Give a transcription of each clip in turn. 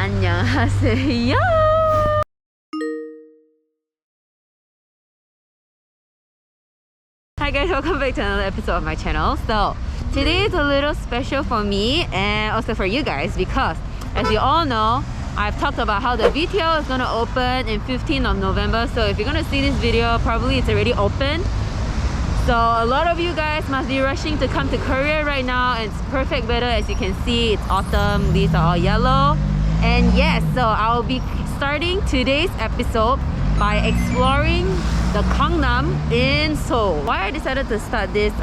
안녕하세요. Hi guys, welcome back to another episode of my channel. So today is a little special for me and also for you guys because as you all know, I've talked about how the VTL is going to open in 15th of November. So if you're going to see this video, probably it's already open. So a lot of you guys must be rushing to come to Korea right now. It's perfect weather, as you can see. It's autumn, leaves are all yellow. And yes, so I'll be starting today's episode by exploring the Gangnam in Seoul. Why I decided to start this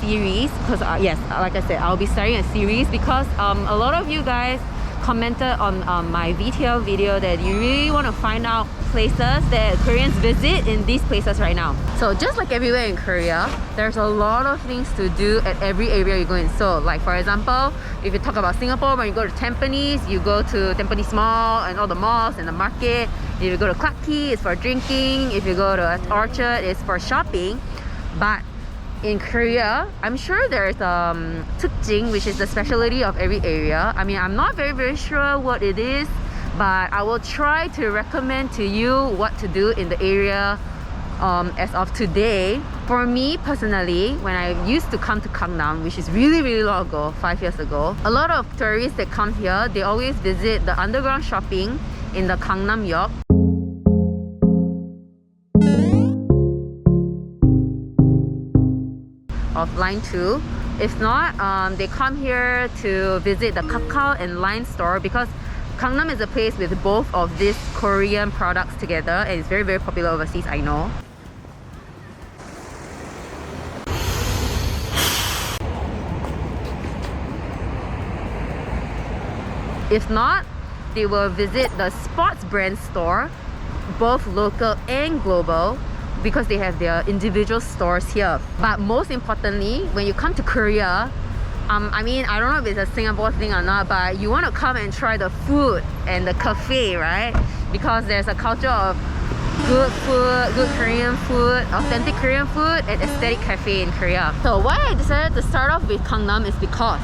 series, because yes, like I said, I'll be starting a series because a lot of you guys commented on my VTL video that you really want to find out places that Koreans visit in these places right now. So just like everywhere in Korea, there's a lot of things to do at every area you go in Seoul. Like for example, if you talk about Singapore, when you go to Tampines, you go to Tampines Mall and all the malls and the market. If you go to Clarke Quay, it's for drinking. If you go to Orchard, it's for shopping. But in Korea, I'm sure there's 특징, which is the specialty of every area. I mean, I'm not very sure what it is, but I will try to recommend to you what to do in the area as of today. For me personally, when I used to come to Gangnam, which is really long ago, 5 years ago, a lot of tourists that come here, they always visit the underground shopping in the Gangnam-yeok. Of line 2. If not, they come here to visit the Kakao and Line store because Gangnam is a place with both of these Korean products together and it's very popular overseas, I know. If not, they will visit the sports brand store, both local and global, because they have their individual stores here. But most importantly, when you come to Korea, I mean, I don't know if it's a Singapore thing or not, but you want to come and try the food and the cafe, right? Because there's a culture of good food, good Korean food, authentic Korean food, and aesthetic cafe in Korea. So why I decided to start off with Gangnam is because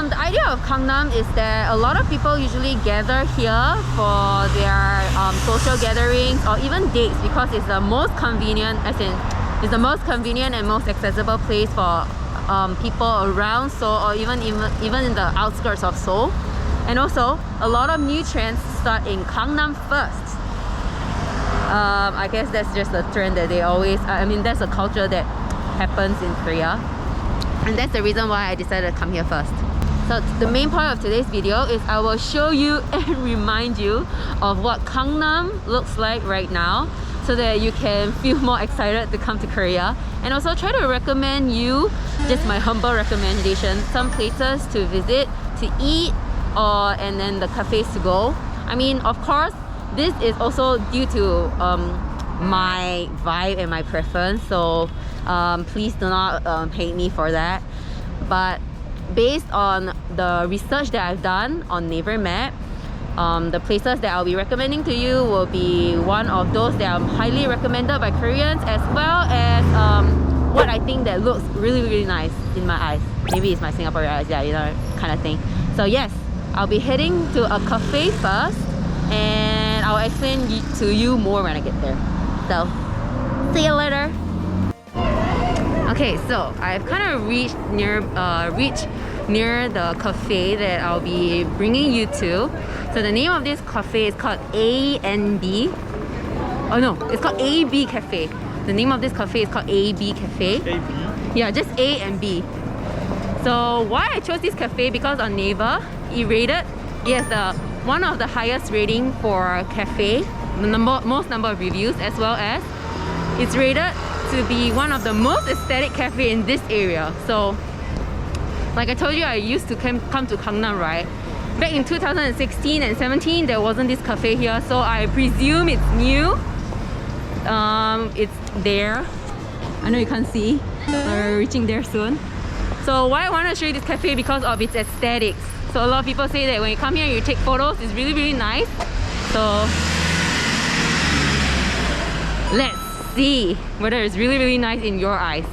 the idea of Gangnam is that a lot of people usually gather here for their social gatherings or even dates because it's the most convenient, it's the most convenient and most accessible place for people around Seoul or even in the outskirts of Seoul. And also, a lot of new trends start in Gangnam first. I guess that's just a trend that they always, I mean, that's a culture that happens in Korea. And that's the reason why I decided to come here first. So the main point of today's video is I will show you and remind you of what Gangnam looks like right now so that you can feel more excited to come to Korea. And also try to recommend you, just my humble recommendation, some places to visit, to eat, and then the cafes to go. I mean, of course, this is also due to my vibe and my preference, so please do not hate me for that. But based on the research that I've done on Naver Map, the places that I'll be recommending to you will be one of those that are highly recommended by Koreans, as well as what I think that looks really nice in my eyes. Maybe it's my Singapore eyes, yeah, you know, kind of thing. So yes, I'll be heading to a cafe first and I'll explain to you more when I get there. So, see you later. Okay, so I've kind of reached near the cafe that I'll be bringing you to. So the name of this cafe is called A&B. Oh no, it's called AB Cafe. The name of this cafe is called AB Cafe. AB? Yeah, just A and B. So why I chose this cafe, because on Naver, it has one of the highest rating for cafe, the most number of reviews, as well as it's rated to be one of the most aesthetic cafe in this area. So like I told you, I used to come to Gangnam, right? Back in 2016 and 17, there wasn't this cafe here, so I presume it's new. It's there. I know you can't see. We're reaching there soon. So why I want to show you this cafe, because of its aesthetics. So a lot of people say that when you come here and you take photos, it's really nice. So let's see whether it's really nice in your eyes.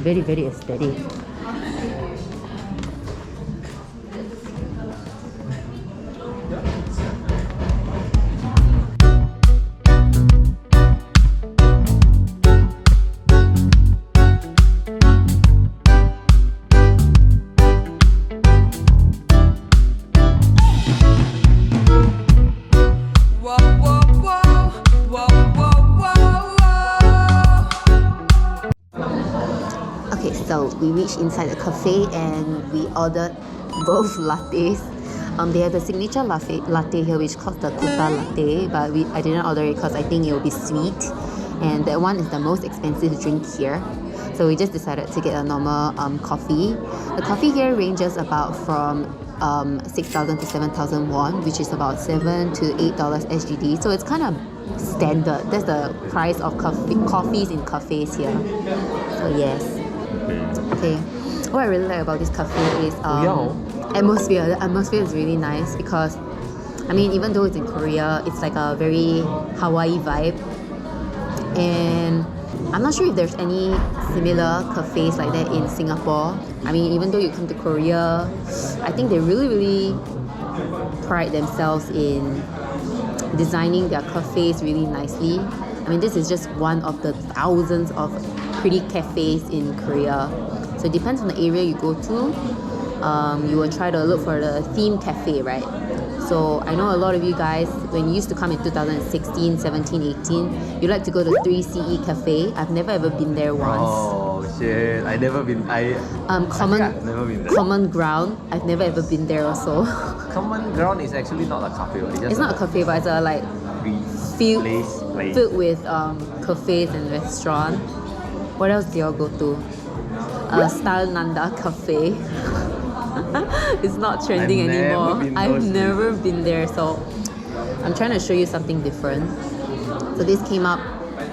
very, very aesthetic. So we reached inside the cafe and we ordered both lattes. They have the signature latte here, which is called the Kuta latte, but I didn't order it because I think it will be sweet. And that one is the most expensive drink here. So we just decided to get a normal coffee. The coffee here ranges about from 6,000 to 7,000 won, which is about $7 to $8 SGD. So it's kind of standard. That's the price of coffees in cafes here. So yes. Okay, what I really like about this cafe is atmosphere. The atmosphere is really nice because, I mean, even though it's in Korea, it's like a very Hawaii vibe. And I'm not sure if there's any similar cafes like that in Singapore. I mean, even though you come to Korea, I think they really pride themselves in designing their cafes really nicely. I mean, this is just one of the thousands of pretty cafes in Korea. So it depends on the area you go to. You will try to look for the theme cafe, right? So I know a lot of you guys, when you used to come in 2016, 17, 18, you like to go to 3CE Cafe. I've never ever been there once. Oh shit, I never been. I've never been there. Common Ground, I've never ever been there also. Common Ground is actually not a cafe, right? It's not a cafe, but it's a like place. filled with cafes and restaurants. What else do y'all go to? Style Nanda Cafe. It's not trending anymore. I've never been there, so I'm trying to show you something different. So this came up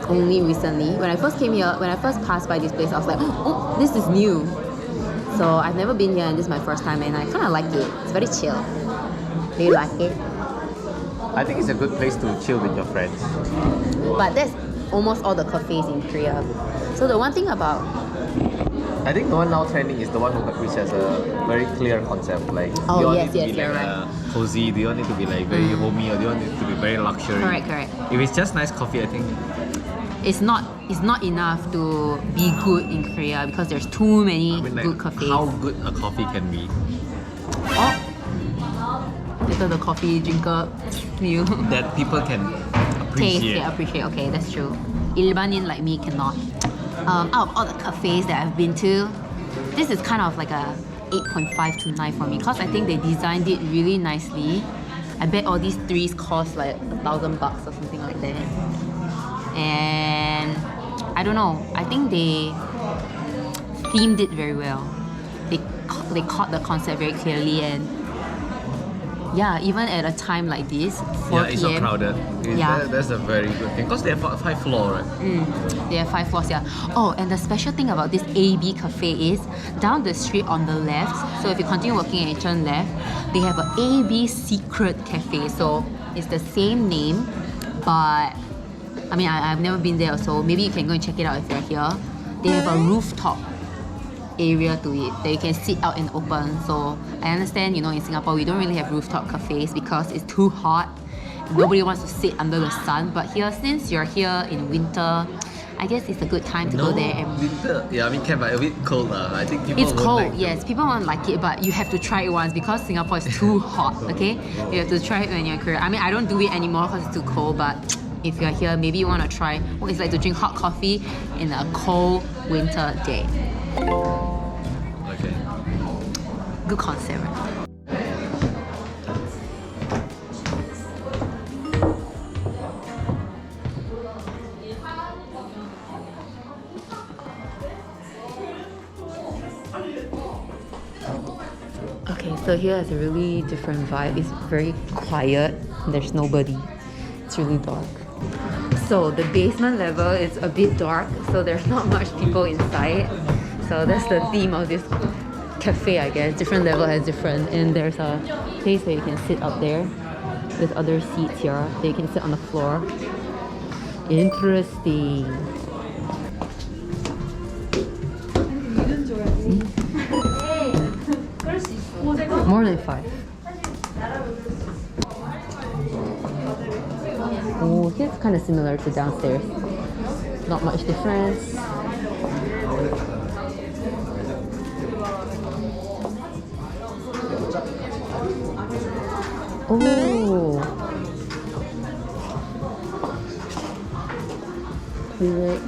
only recently. When I first came here, when I first passed by this place, I was like, oh, this is new. So I've never been here and this is my first time and I kind of like it. It's very chill. Do you like it? I think it's a good place to chill with your friends. But that's almost all the cafes in Korea. So the one thing about, I think the one now trending is the one which has a very clear concept. Like, do you want it to be like cozy? Do you want it to be like very homey, or do you want it to be very luxury? Correct. If it's just nice coffee, I think it's not enough to be good in Korea because there's too many good cafes. How good a coffee can be. Later the coffee drinker view. That people can appreciate. Appreciate. Okay, that's true. 일반인 like me cannot. Out of all the cafes that I've been to, this is kind of like a 8.5 to 9 for me because I think they designed it really nicely. I bet all these threes cost like $1,000 or something like that. And I don't know, I think they themed it very well. They caught the concept very clearly, and yeah, even at a time like this, 4 it's PM, not crowded. That's a very good thing. Because they have 5 floors, right? They have 5 floors, yeah. Oh, and the special thing about this AB Cafe is down the street on the left. So if you continue walking and turn left, they have an AB Secret Cafe. So it's the same name, but I mean, I've never been there, so maybe you can go and check it out if you're here. They have a rooftop area to it that you can sit out and open. So I understand, in Singapore we don't really have rooftop cafes because it's too hot. Nobody wants to sit under the sun. But here, since you're here in winter, I guess it's a good time to go there. And winter, yeah, I mean, can, but a bit cold. I think people it's cold. Like yes, people won't like it, but you have to try it once because Singapore is too hot. Okay, you have to try it when you're in Korea. I mean, I don't do it anymore because it's too cold, but if you're here, maybe you want to try what it's like to drink hot coffee in a cold winter day. Okay. Good concept. Okay, so here has a really different vibe. It's very quiet. There's nobody. It's really dark. So the basement level is a bit dark, so there's not much people inside. So that's the theme of this cafe, I guess. Different level has different, and there's a place where you can sit up there with other seats here that you can sit on the floor. Interesting. More than 5. Oh, here's kind of similar to downstairs. Not much difference. Oh. Toilet.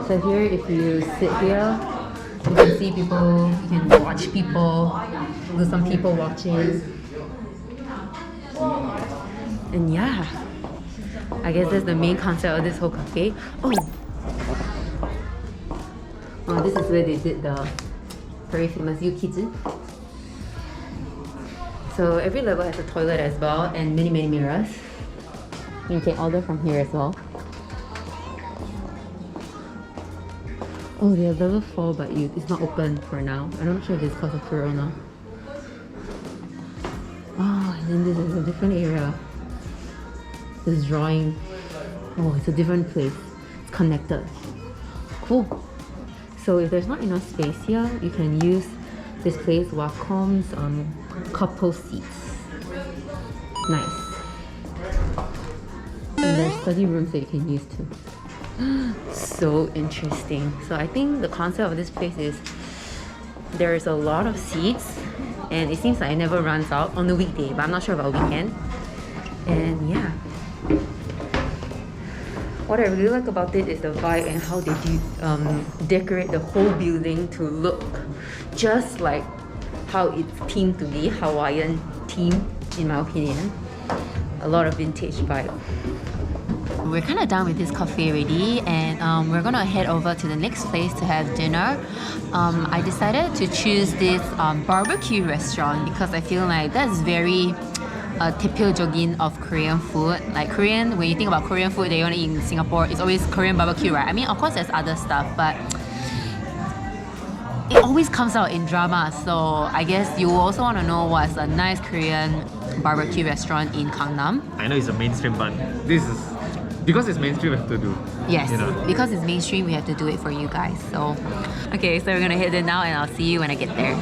So here, if you sit here, you can see people, you can watch people, do some people watching. And yeah, I guess that's the main concept of this whole cafe. Oh, this is where they did the very famous yukizu. So every level has a toilet as well and many mirrors. You can order from here as well. Oh, they have level 4, but it's not open for now. I'm not sure if it's because of Corona. Oh, and then this is a different area. This drawing. Oh, it's a different place. It's connected. Cool. So if there's not enough space here, you can use this place, Wacom's couple seats. Nice. And there's study rooms that you can use too. So interesting. So I think the concept of this place is there's a lot of seats and it seems like it never runs out on the weekday, but I'm not sure about weekend. And yeah, what I really like about it is the vibe and how they decorate the whole building to look just like how it's themed to be, Hawaiian theme in my opinion. A lot of vintage vibe. We're kind of done with this cafe already and we're gonna head over to the next place to have dinner. I decided to choose this barbecue restaurant because I feel like that's very 대표적인 of Korean food. Like Korean, when you think about Korean food that you want to eat in Singapore, it's always Korean barbecue, right? I mean, of course there's other stuff, but it always comes out in drama. So I guess you also want to know what's a nice Korean barbecue restaurant in Gangnam. I know it's a mainstream, but this is because it's mainstream, we have to do. Yes, because it's mainstream, we have to do it for you guys. So, okay, so we're gonna head in now and I'll see you when I get there.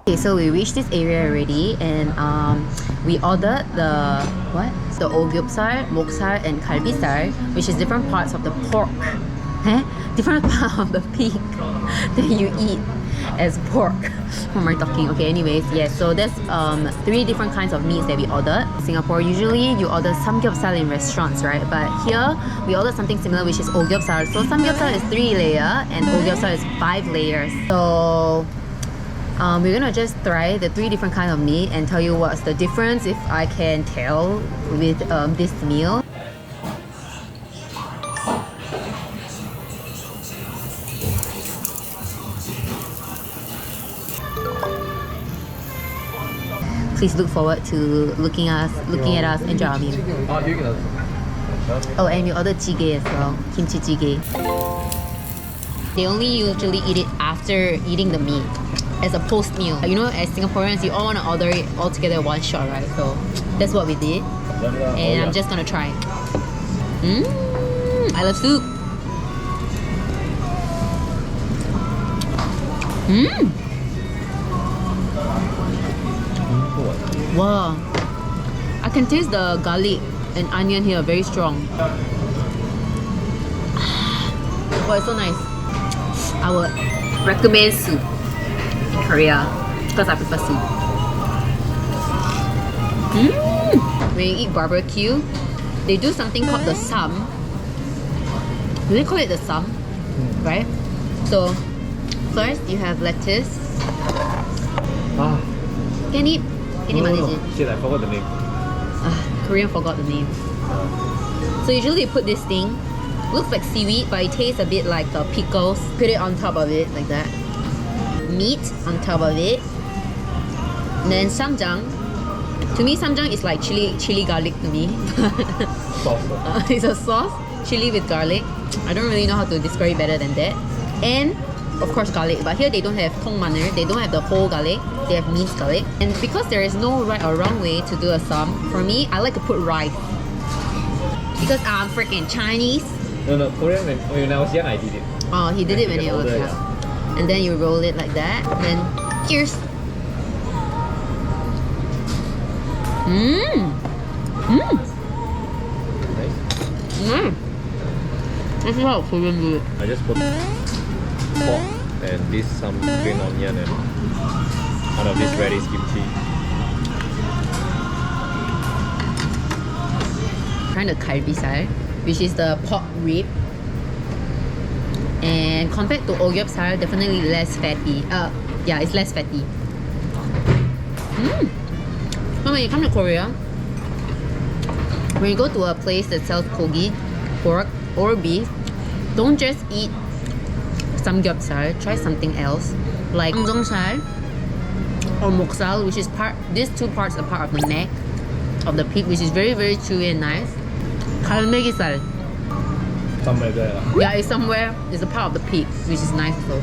Okay, so we reached this area already and we ordered the the ogyopsal, moksal and kalbisal, which is different parts of the pork, different part of the pig that you eat as pork. What am I talking? Okay, anyways, yes, so there's 3 different kinds of meats that we ordered. In Singapore, usually you order samgyeopsal in restaurants, right? But here we ordered something similar, which is ogyopsal. So samgyeopsal is 3 layer and ogyopsal is 5 layers. So we're gonna just try the 3 different kinds of meat and tell you what's the difference, if I can tell, with this meal. Please look forward to looking at us enjoy our meal. Oh, and we ordered jjigae as well, kimchi jjigae. They only usually eat it after eating the meat, as a post meal. You know, as Singaporeans, you all want to order it all together one shot, right? So that's what we did, and I'm just gonna try. I love soup. Wow, I can taste the garlic and onion here, very strong. Oh, it's so nice. I would recommend soup in Korea because I prefer soup. When you eat barbecue, they do something called the sum. Do they call it the sum? Right? So first you have lettuce. Ah. Can you manage it? Shit, I forgot the name. Korean forgot the name. So usually you put this thing, looks like seaweed, but it tastes a bit like pickles. Put it on top of it like that. Meat on top of it. And then samjang. To me, samjang is like chili garlic to me. Sauce. It's a sauce, chili with garlic. I don't really know how to describe it better than that. And of course garlic, but here they don't have tong maner, they don't have the whole garlic, they have minced garlic. And because there is no right or wrong way to do a sum, for me, I like to put rice. Because I'm freaking Chinese. No, Korean, when I was young, I did it. Oh, he did it when he was older, young. And then you roll it like that, and then cheers. Mmm. Mmm. Mmm. This is how Korean do it. I just put pork and this some green onion and out of this radish kimchi. Trying the kalbisal, which is the pork rib. And compared to ogyapsal, definitely less fatty. Yeah, it's less fatty. So when you come to Korea, when you go to a place that sells kogi, pork or beef, don't just eat samgyeopsal, try something else like samgyeopsal or moksal, which is these two parts are part of the neck of the pig, which is very chewy and nice. Galmegisal, Somewhere there. yeah, it's somewhere, it's a part of the pig, which is nice though.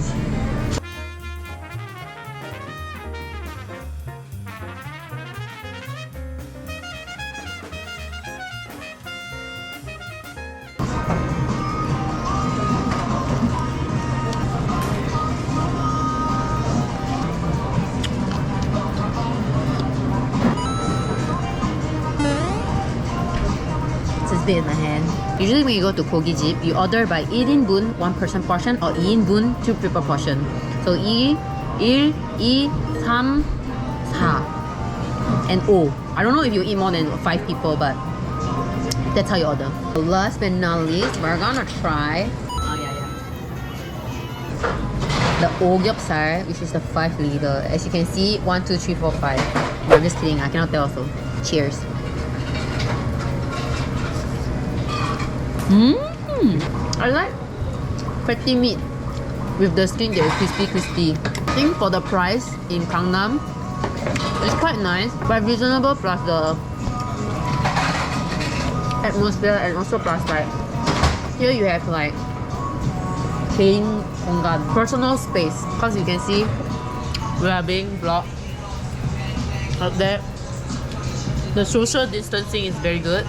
In the hand. Usually when you go to kogi jeep, you order by 1인분 1 person portion or 2인분 2 people portion. So 1, 2, 3, 4 and 5. I don't know if you eat more than 5 people, but that's how you order. Last but not least, we're gonna try the ogyapsal, which is the 5 liter. As you can see, 1, 2, 3, 4, 5. No, I'm just kidding, I cannot tell also. Cheers. I like fatty meat with the skin that is crispy. I think for the price in Gangnam, it's quite nice, but reasonable, plus the atmosphere, and also plus like here you have like clean 공간, personal space, because you can see we are being blocked up there. The social distancing is very good.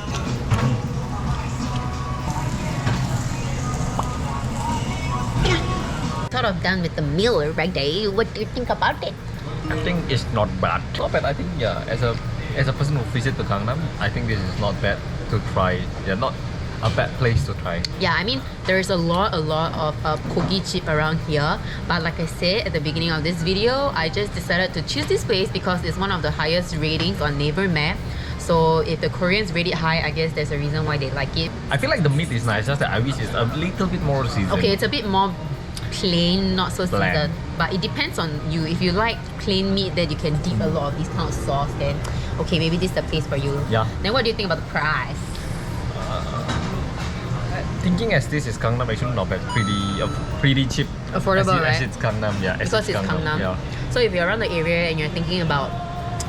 Sort of done with the meal already. What do you think about it? I think it's not bad. Not bad. I think as a person who visits the Gangnam, I think this is not bad to try. Yeah, not a bad place to try. Yeah, I mean there is a lot of kogi chip around here, but like I said at the beginning of this video, I just decided to choose this place because it's one of the highest ratings on Naver Map. So if the Koreans rate it high, I guess there's a reason why they like it. I feel like the meat is nice, just that I wish it's a little bit more seasoned. Okay, it's a bit more plain, not so Bland. seasoned, but it depends on you. If you like plain meat, then you can dip a lot of this kind of sauce, then okay, maybe this is the place for you. Yeah. Then what do you think about the price? Thinking as this is Gangnam, actually not bad. Pretty cheap. Affordable, as right? it's Gangnam, yeah. Because it's Gangnam. Yeah. So if you're around the area and you're thinking about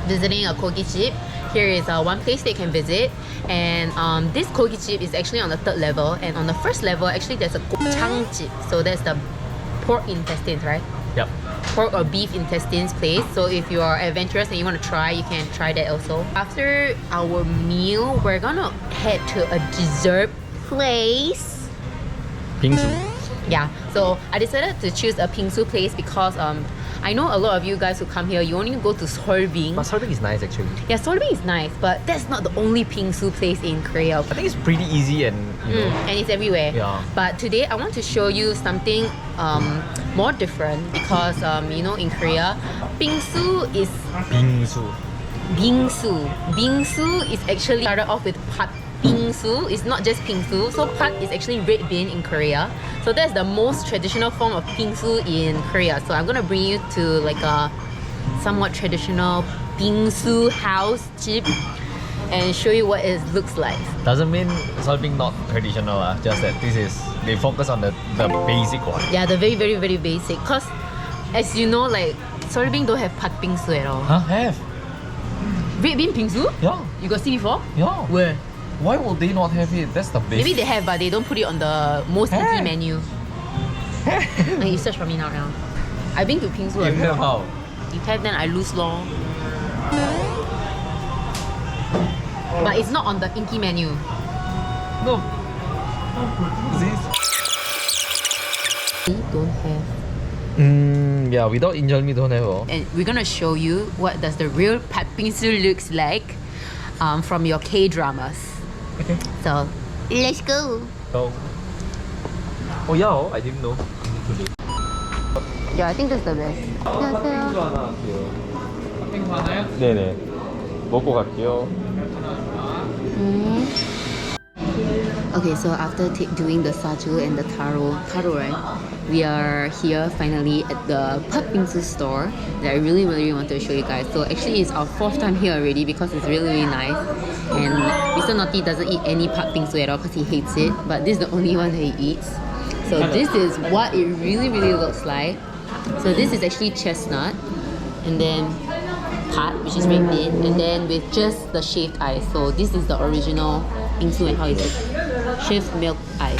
visiting a kogi chip, here is one place they can visit, and this kogi chip is actually on the 3rd level, and on the 1st level actually there's a chang chip, so that's the pork intestines, right? Yep. Pork or beef intestines place. So if you are adventurous and you want to try, you can try that also. After our meal, we're gonna head to a dessert place. Bingsu. Yeah, so I decided to choose a Bingsu place because I know a lot of you guys who come here, you only go to Seolbing. But Seolbing is nice actually. Yeah, Seolbing is nice, but that's not the only Bingsu place in Korea. I think it's pretty easy and you know. And it's everywhere. Yeah. But today I want to show you something more different because you know in Korea, Bingsu is Bingsu. Bingsu is actually started off with pad bingsu. It's not just bingsu. So pat is actually red bean in Korea. So that's the most traditional form of bingsu in Korea. So I'm gonna bring you to like a somewhat traditional bingsu house chip and show you what it looks like. Doesn't mean solving not traditional, just that they focus on the basic one. Yeah, the very, very, very basic. Cause as you know, like Solbing don't have pat bingsu at all. Huh? Have? Red bean bingsu? Yeah. You got see before? Yeah. Where? Why would they not have it? That's the basic. Maybe they have, but they don't put it on the most easy menu. Like, you search for me now. I've been to bingsu. You have how? You have, then I lose law. But it's not on the inky menu. No. This? We don't have. Yeah, without injury, we don't have all. And we're gonna show you what does the real pat bingsu looks like from your K-dramas. Okay. So, let's go. Oh yeah, I didn't know. Yeah, I think that's the best. 네네. 먹고 갈게요. Okay, so after doing the saju and the taro, right? We are here finally at the pat bingsu store that I really wanted to show you guys. So actually it's our 4th time here already because it's really nice. And Mr. Naughty doesn't eat any pat bingsu at all because he hates it. But this is the only one that he eats. So this is what it really looks like. So this is actually chestnut, and then pat, which is red bean, and then with just the shaved ice. So this is the original bingsu and how it's shaved milk ice.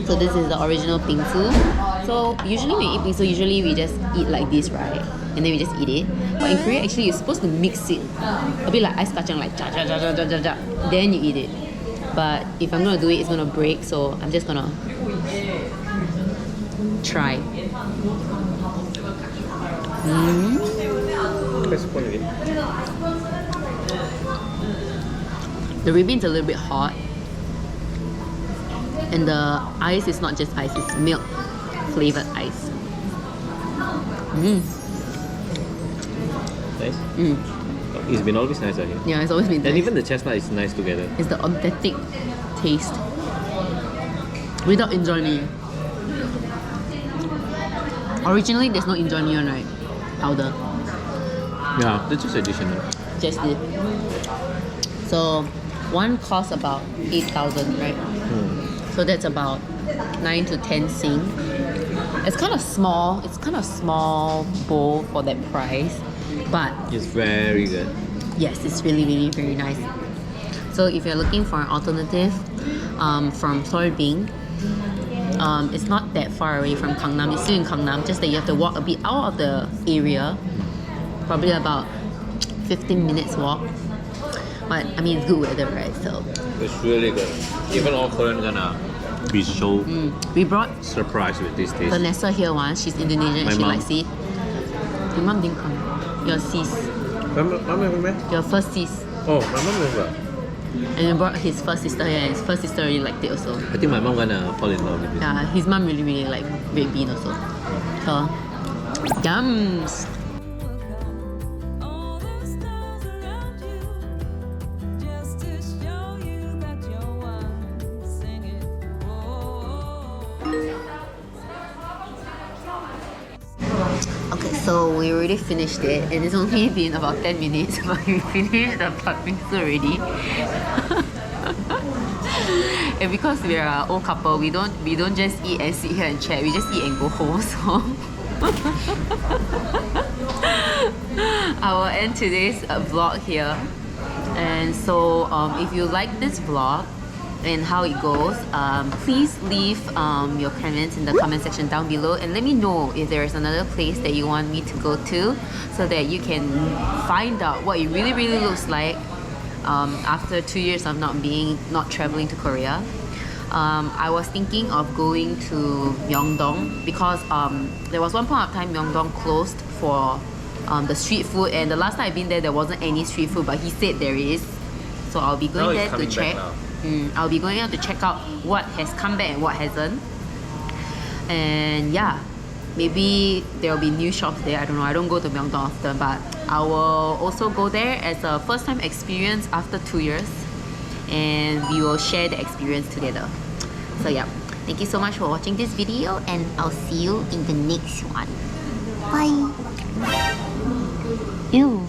So this is the original bingsu. So usually when we eat bingsu, we just eat like this, right? And then we just eat it. But in Korea, actually, you're supposed to mix it a bit like ice kacang, like ja ja ja ja ja ja ja. Then you eat it. But if I'm gonna do it, it's gonna break. So I'm just gonna try. The red bean's a little bit hot, and the ice is not just ice, it's milk flavored ice. Nice. It's been always nice out here. Yeah, it's always been nice. And even the chestnut is nice together. It's the authentic taste without injolni. Originally, there's no injolni one, right? Powder. Yeah, that's just additional. Just it. So one costs about 8,000, right? So that's about 9 to 10 sing. It's kind of small. It's kind of small bowl for that price, but It's very good. yes, it's really very nice. So if you're looking for an alternative from Solbing, it's not that far away from Gangnam. It's still in Gangnam, just that you have to walk a bit out of the area, probably about 15 minutes walk. But I mean, it's good weather, right? So It's really good. Even all Koreans gonna be so we brought surprised with this taste. Vanessa here once. She's Indonesian. My She mom. likes it. Your mom didn't come. Your sis. Your first sis. Oh, my mom never. And we brought his first sister here, and his first sister really liked it also. I think my mom gonna fall in love with it. Yeah, his mom really like red bean also. So, yums! Okay, so we already finished it, and it's only been about 10 minutes, but we finished the pat bingsu already. And because we are an old couple, we don't just eat and sit here and chat. We just eat and go home. So I will end today's vlog here. And so if you like this vlog and how it goes, please leave your comments in the comment section down below, and let me know if there is another place that you want me to go to, so that you can find out what it really looks like after 2 years of not traveling to Korea. I was thinking of going to Myeongdong because there was one point of time Myeongdong closed for the street food, and the last time I've been there wasn't any street food, but he said there is. So I'll be going there to check. I'll be going out to check out what has come back and what hasn't. And yeah, maybe there'll be new shops there. I don't know. I don't go to Myeongdong often, but I will also go there as a first time experience after 2 years. and we will share the experience together. So yeah, thank you so much for watching this video, and I'll see you in the next one. Bye. Ew.